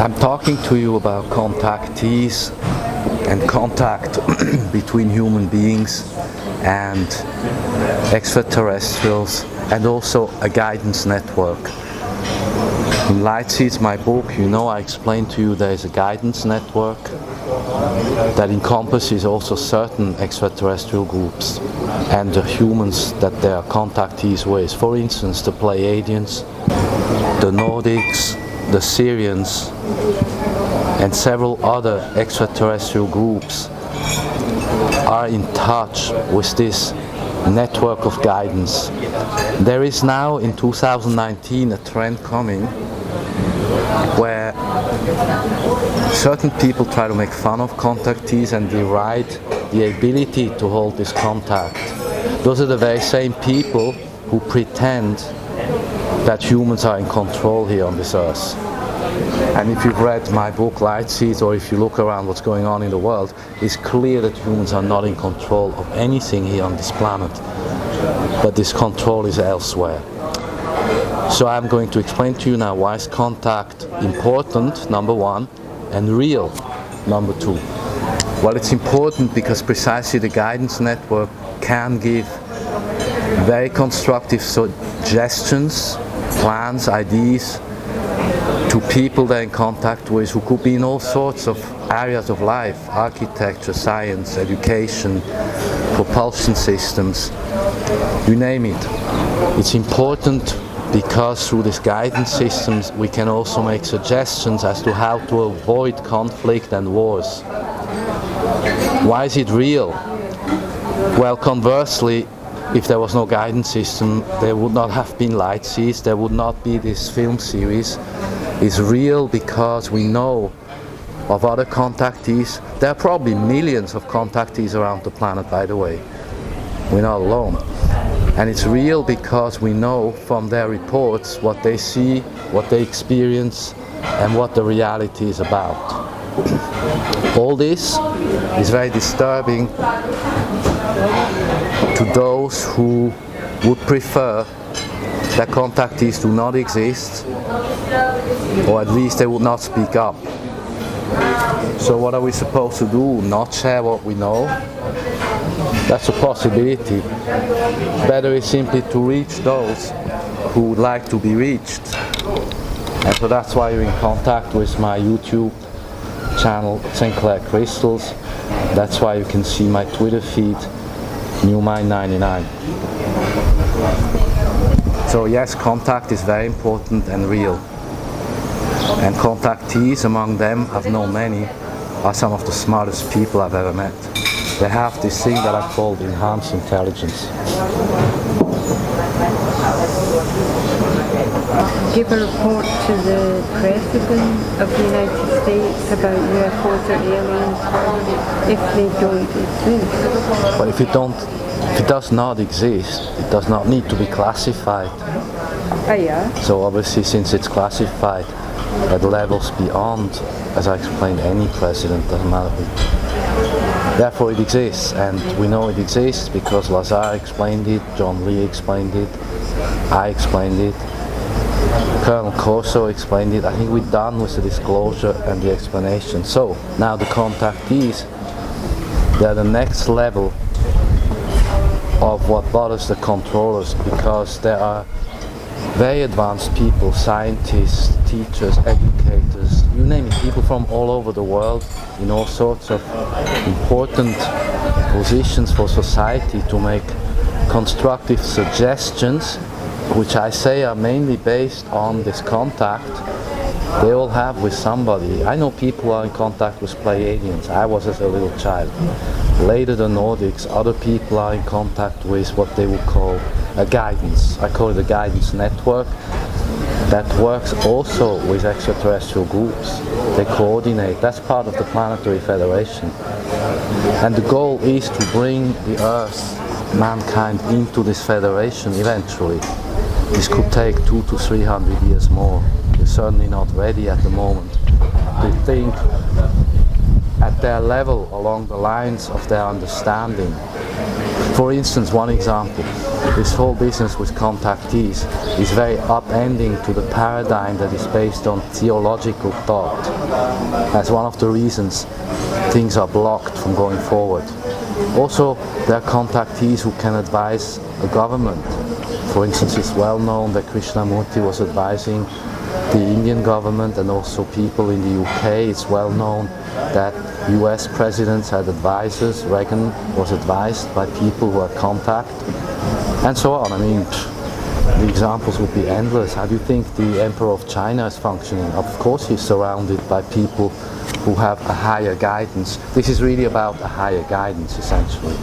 I'm talking to you about contactees and contact between human beings and extraterrestrials, and also a guidance network. In Light Seeds, my book, I explained to you there is a guidance network that encompasses also certain extraterrestrial groups and the humans that they are contactees with. For instance, the Pleiadians, the Nordics, the Syrians, and several other extraterrestrial groups are in touch with this network of guidance. There is now in 2019 a trend coming where certain people try to make fun of contactees and deride the ability to hold this contact. Those are the very same people who pretend that humans are in control here on this earth. And if you've read my book Light Seeds, or if you look around what's going on in the world, it's clear that humans are not in control of anything here on this planet, but this control is elsewhere. So I'm going to explain to you now why is contact important, number one, and real, number two. Well, it's important because precisely the guidance network can give very constructive suggestions, plans, ideas to people they're in contact with who could be in all sorts of areas of life: architecture, science, education, propulsion systems, you name it. It's important because through these guidance systems we can also make suggestions as to how to avoid conflict and wars. Why is it real? Well, conversely, if there was no guidance system, there would not have been Light Seeds, there would not be this film series. It's real because we know of other contactees. There are probably millions of contactees around the planet, by the way. We're not alone. And it's real because we know from their reports what they see, what they experience, and what the reality is about. All this is very disturbing to those who would prefer that contactees do not exist, or at least they would not speak up. So what are we supposed to do? Not share what we know? That's a possibility. Better is simply to reach those who would like to be reached. And so that's why you're in contact with my YouTube channel, St.Clair Crystals. That's why you can see my Twitter feed, NewMind99. So yes, contact is very important and real. And contactees, among them, I've known many, are some of the smartest people I've ever met. They have this thing that I call enhanced intelligence. Give a report to the President of the United States about UFOs or aliens if they don't exist. But if it does not exist, it does not need to be classified. Oh yeah? So obviously, since it's classified at levels beyond, as I explained, any president, doesn't matter who. Therefore it exists, and we know it exists because Lazar explained it, John Lee explained it, I explained it, Colonel Corso explained it. I think we're done with the disclosure and the explanation. So now the contactees, they're the next level of what bothers the controllers, because there are very advanced people, scientists, teachers, educators, you name it, people from all over the world in all sorts of important positions for society to make constructive suggestions, which I say are mainly based on this contact they all have with somebody. I know people who are in contact with Pleiadians. I was as a little child. Later the Nordics, other people are in contact with what they would call a guidance. I call it a guidance network that works also with extraterrestrial groups. They coordinate. That's part of the Planetary Federation. And the goal is to bring the Earth, mankind, into this federation eventually. This could take 200 to 300 years more. We're certainly not ready at the moment. They think at their level, along the lines of their understanding, For instance, one example, this whole business with contactees is very upending to the paradigm that is based on theological thought. That's one of the reasons things are blocked from going forward. Also, there are contactees who can advise a government. For instance, it's well known that Krishnamurti was advising the Indian government and also people in the UK. It's well known that US presidents had advisors. Reagan was advised by people who had contact, and so on. I mean, the examples would be endless. How do you think the Emperor of China is functioning? Of course he's surrounded by people who have a higher guidance. This is really about a higher guidance, essentially.